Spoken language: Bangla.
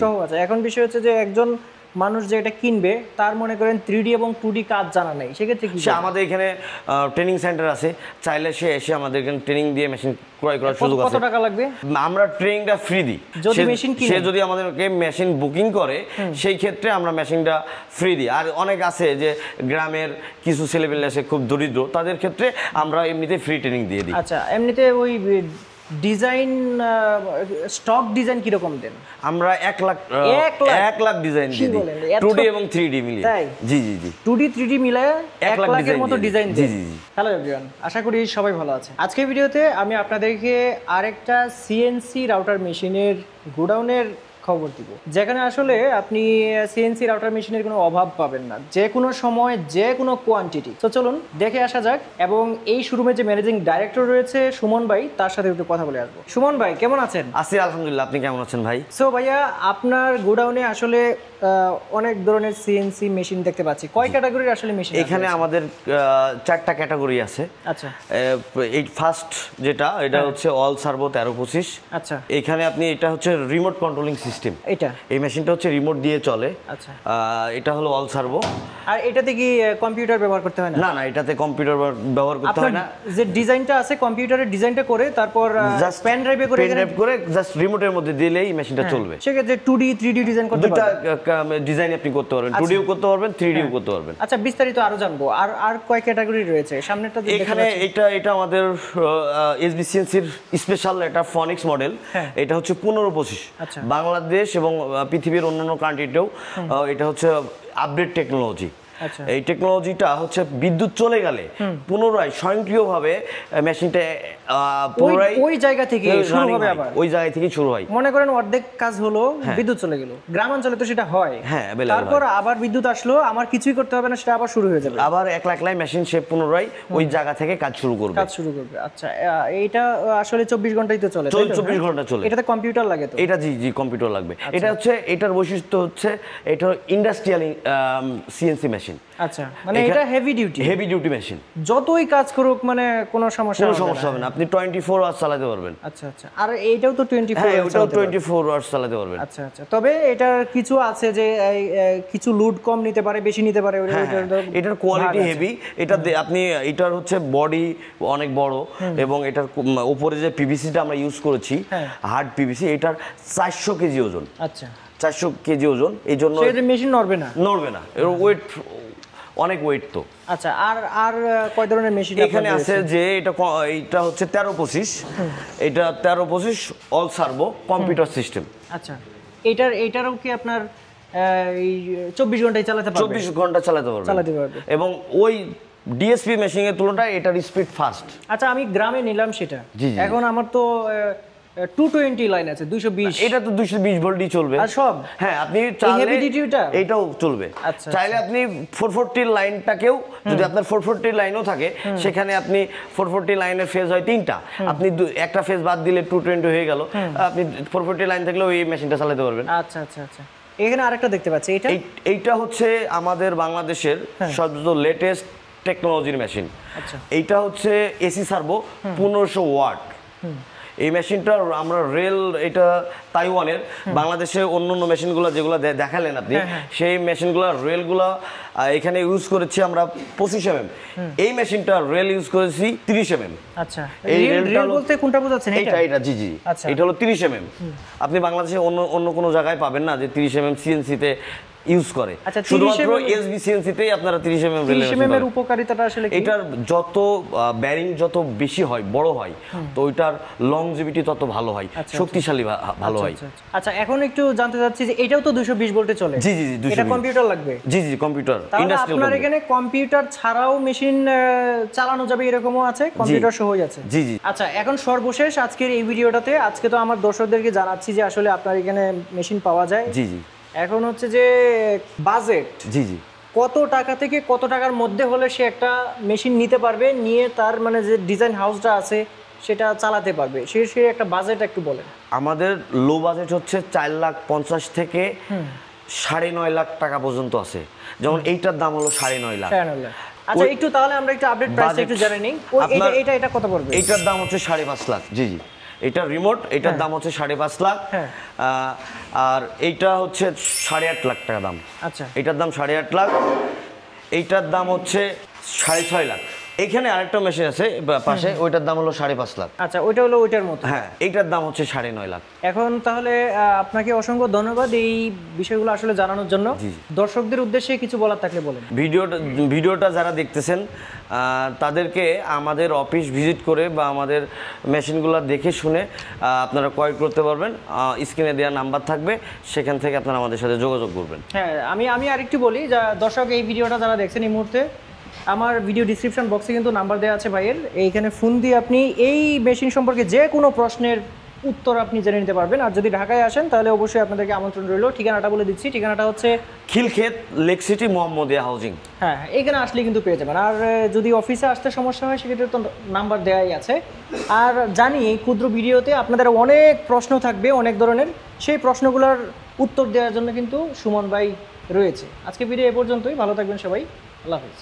সহ আছে। এখন বিষয় হচ্ছে যে একজন মানুষ যে এটা কিনবে তার মনে করেন 3D এবং 2D কাজ জানা নেই, সেক্ষেত্রে কি? সে আমাদের এখানে ট্রেনিং সেন্টার আছে, চাইলে সে এসে আমাদের এখানে ট্রেনিং দিয়ে মেশিন ক্রয় করার সুযোগ আছে। কত টাকা লাগবে? আমরা ট্রেনিংটা ফ্রি দিই। যদি মেশিন কিনে, সে যদি আমাদেরকে মেশিন বুকিং করে সেই ক্ষেত্রে আমরা মেশিনটা ফ্রি দিই। আর অনেক আছে যে গ্রামের কিছু ছেলেপেলে আছে খুব দরিদ্র, তাদের ক্ষেত্রে আমরা এমনিতে ফ্রি ট্রেনিং দিয়ে দিই। আচ্ছা, এমনিতে ওই ডিজাইন স্টক ডিজাইন কি রকম দেন? আমরা 1 লাখ ডিজাইন দিই 2D এবং 3D মিলিয়ে। জি জি জি, 2D 3D মিলায়ে 1 লাখের মতো ডিজাইন জি দেন। জি জি। হ্যালো এভরিওয়ান, আশা করি সবাই ভালো আছে। আজকের ভিডিওতে আমি আপনাদেরকে আরেকটা সিএনসি রাউটার মেশিনের গোডাউনের খবর দিব, যেখানে আসলে আপনি সিএনসি রাউটার মেশিনের কোনো অভাব পাবেন না, যে কোনো সময় যে কোনো কোয়ান্টিটি। তো চলুন দেখে আসা যাক, এবং এই শোরুমের যে ম্যানেজিং ডাইরেক্টর রয়েছে সুমন ভাই, তার সাথে একটু কথা বলে আসবো। সুমন ভাই কেমন আছেন? আছি আলহামদুলিল্লাহ, আপনি কেমন আছেন ভাই? সো ভাইয়া, আপনার গোডাউনে আসলে অনেক ধরনের সিএনসি মেশিন দেখতে পাচ্ছি। কয় ক্যাটাগরির আসলে মেশিন এখানে? আমাদের 4টা ক্যাটাগরি আছে। আচ্ছা, এই ফার্স্ট যেটা, এটা হচ্ছে অল সার্ভো 1325। আচ্ছা, এখানে আপনি, এটা হচ্ছে রিমোট কন্ট্রোলিং সিস্টেম। এটা এই মেশিনটা হচ্ছে রিমোট দিয়ে চলে। আচ্ছা, এটা হলো অল সার্ভো। আর এটাতে কি কম্পিউটার ব্যবহার করতে হয় না? না না, এটাতে কম্পিউটার ব্যবহার করতে হয় না। যে ডিজাইনটা আছে কম্পিউটারে ডিজাইনটা করে তারপর জাস্ট পেন ড্রাইভে করে জাস্ট রিমোটের মধ্যে দিলেই মেশিনটা চলবে। সেক্ষেত্রে 2D 3D ডিজাইন করতে দুটো ডিজাইন আপনি করতে পারবেন, 2Dও করতে পারবেন, 3Dও করতে পারবেন। আচ্ছা, বিস্তারিত আরো জানবো। আর কয় ক্যাটাগরি রয়েছে সামনেটা? এখানে এটা আমাদের এসবিসিএনসির স্পেশাল একটা ফনিক্স মডেল। এটা হচ্ছে 1525। বাংলাদেশ এবং পৃথিবীর অন্যান্য কান্ট্রিতেও এটা হচ্ছে আপডেট টেকনোলজি। এই টেকনোলজিটা হচ্ছে বিদ্যুৎ চলে গেলে পুনরায় স্বয়ংক্রিয়ভাবে মেশিনটা পুনরায় ওই জায়গা থেকে শুরু হবে, আবার ওই জায়গা থেকে শুরু হয়। মনে করেন অর্ধেক কাজ হলো, বিদ্যুৎ চলে গেল, গ্রামাঞ্চলে তো সেটা হয়। তারপর আবার বিদ্যুৎ আসলো, আমার কিছুই করতে হবে না, সেটা আবার শুরু হয়ে যাবে। আবার 1 লাখ মেশিন সে পুনরায় ওই জায়গা থেকে কাজ শুরু করবে। আচ্ছা, এইটা আসলে 24 ঘন্টাই তো চলে? 24 ঘন্টা চলে। এটাতে কম্পিউটার লাগে তো? এটা জি কম্পিউটার লাগবে। এটা হচ্ছে, এটার বৈশিষ্ট্য হচ্ছে এটা ইন্ডাস্ট্রিয়াল সিএনসি মেশিন। আচ্ছা, মানে এটা হেভি ডিউটি মেশিন। যতই কাজ করুক মানে কোনো সমস্যা হবে না, আপনি 24 আওয়ার্স চালাতে পারবেন। আচ্ছা, আর এইটাও তো 24 আওয়ার্স চালাতে পারবেন। আচ্ছা, তবে এটার কিছু আছে যে কিছু লোড কম নিতে পারে, বেশি নিতে পারে। এটার কোয়ালিটি হেভি। এটা আপনি, এটার হচ্ছে বডি অনেক বড়, এবং এটার উপরে যে পিভিসিটা আমরা ইউজ করেছি, হার্ড পিভিসি, এটার 400 কেজি ওজন। আচ্ছা, 400 কেজি ওজন, এই জন্য মেশিন নড়বে না। এর ওয়েট অনেক ওয়েট তো। আচ্ছা, আর কয় ধরনের মেশিন এখানে আছে? যে এটা হচ্ছে 1325। এটা 1325 অল সার্ভো কম্পিউটার সিস্টেম। আচ্ছা, এটারও কি আপনার এই 24 ঘন্টায় চালাতে পারবে? 24 ঘন্টা চালাতে পারবে, এবং ওই ডিএসপি মেশিনের তুলনায় এটার স্পিড ফাস্ট। আচ্ছা, আমি গ্রামে নিলাম সেটা, এখন আমার তো 220 লাইন আছে, 220। এটা তো 220 ভোল্টই চলবে আর সব। হ্যাঁ, আপনি চাইলে এটাও চলবে। চাইলে আপনি 440 লাইনটাকেও, যদি আপনার 440 লাইনও থাকে, সেখানে আপনি 440 লাইনের ফেজ হয় 3টা, আপনি একটা ফেজ বাদ দিলে 220 হয়ে গেল। আপনি 440 লাইন থাকলেও এই মেশিনটা চালাতে পারবেন। আচ্ছা, এখানে আরেকটা দেখতে পাচ্ছি। এইটা হচ্ছে আমাদের বাংলাদেশের সবচেয়ে লেটেস্ট টেকনোলজির মেশিন। আচ্ছা, এইটা হচ্ছে এসি সার্ভো 1500 ওয়াট। এই মেশিনটা আমরা এটা তাইওয়ানের। বাংলাদেশে অন্য মেশিনগুলো যেগুলো দেখালেন আপনি, সেই মেশিনগুলো রেলগুলো এখানে ইউজ করেছি আমরা 25 mm। এই মেশিনটা রেল ইউজ করেছি 30 mm। আচ্ছা, এই রেল বলতে কোনটা বোঝাচ্ছেন? এটা জি এটা হলো 30 mm। আপনি বাংলাদেশে অন্য কোনো জায়গায় পাবেন না যে 30 mm সিএনসি তে ইউজ করে। শুধুমাত্র এসবিসিএনসি তেই আপনারা 30 mm এর উপকারিতাটা আসলে কি? এটার যত ব্যারিং যত বেশি হয়, বড় হয়, তো ওইটার লংজিভিটি তত ভালো হয়, শক্তিশালী ভালো হয়। আচ্ছা, এখন একটু জানতে চাচ্ছি যে এটাও তো 220 ভোল্টে চলে? জি এটা কম্পিউটার লাগবে? জি কম্পিউটার, ইন্ডাস্ট্রিয়াল। আপনার এখানে কম্পিউটার ছাড়াও মেশিন চালানো যাবে, এরকমও আছে? কম্পিউটার সহ আছে? জি। আচ্ছা, এখন সর্বশেষ আজকের এই ভিডিওটাতে, আজকে তো আমার দর্শকদেরকে জানাচ্ছি যে আসলে আপনার এখানে মেশিন পাওয়া যায়। জি। এখন হচ্ছে যে বাজেট, জি কত টাকা থেকে কত টাকার মধ্যে হলে সে একটা মেশিন নিতে পারবে, নিয়ে তার মানে যে ডিজাইন হাউসটা আছে সেটা চালাতে পারবে, সে একটা বাজেট একটু বলেন। আমাদের লো বাজেট হচ্ছে 4,50,000 থেকে 9.5 লাখ টাকা পর্যন্ত আছে। যেমন এইটার দাম হলো 9.5 লাখ। আচ্ছা, তাহলে আমরা একটু আপডেট প্রাইসটা একটু জেনে নিই। এটা কত পড়বে? এইটার দাম হচ্ছে 5.5 লাখ। জি এটা রিমোট, এটার দাম হচ্ছে 5.5 লাখ। হ্যাঁ। আর এইটা হচ্ছে 8.5 লাখ টাকা দাম। আচ্ছা, এটার দাম 8.5 লাখ। এইটার দাম হচ্ছে 6.5 লাখ। এখানে আরেকটা মেশিন আছে পাশে, ওইটার দাম হলো 5.5 লাখ। আচ্ছা, ওইটা হলো ওইটার মতো। হ্যাঁ, এইটার দাম হচ্ছে 9.5 লাখ। এখন তাহলে আপনাকে অসংখ্য ধন্যবাদ এই বিষয়গুলো আসলে জানানোর জন্য। দর্শকদের উদ্দেশ্যে কিছু বলার থাকলে বলেন। ভিডিওটা যারা দেখতেছেন তাদেরকে আমাদের অফিস ভিজিট করে বা আমাদের মেশিনগুলো দেখে শুনে আপনারা ক্রয় করতে পারবেন। স্ক্রিনে দেওয়া নাম্বার থাকবে, সেখান থেকে আপনারা আমাদের সাথে যোগাযোগ করবেন। হ্যাঁ, আমি আরেকটু বলি, যা দর্শক এই ভিডিওটা যারা দেখছেন এই মুহূর্তে, আমার ভিডিও ডিসক্রিপশন বক্সে কিন্তু নাম্বার দেওয়া আছে ভাইয়ের। এইখানে ফোন দিয়ে আপনি এই মেশিন সম্পর্কে যে কোনো প্রশ্নের উত্তর আপনি জেনে নিতে পারবেন। আর যদি ঢাকায় আসেন তাহলে অবশ্যই আপনাদেরকে আমন্ত্রণ রইল। ঠিকানাটা বলে দিচ্ছি, ঠিকানাটা হচ্ছে Khilkhet, lake city, Mohammadia housing. হ্যাঁ, এইখানে আসলে কিন্তু পেয়ে যাবেন। আর যদি অফিসে আসতে সমস্যা হয় সেক্ষেত্রে তো নাম্বার দেওয়াই আছে। আর জানি এই ক্ষুদ্র ভিডিওতে আপনাদের অনেক প্রশ্ন থাকবে, অনেক ধরনের, সেই প্রশ্নগুলোর উত্তর দেওয়ার জন্য কিন্তু সুমন ভাই রয়েছে। আজকে ভিডিও এ পর্যন্তই। ভালো থাকবেন সবাই, আল্লাহ হাফেজ।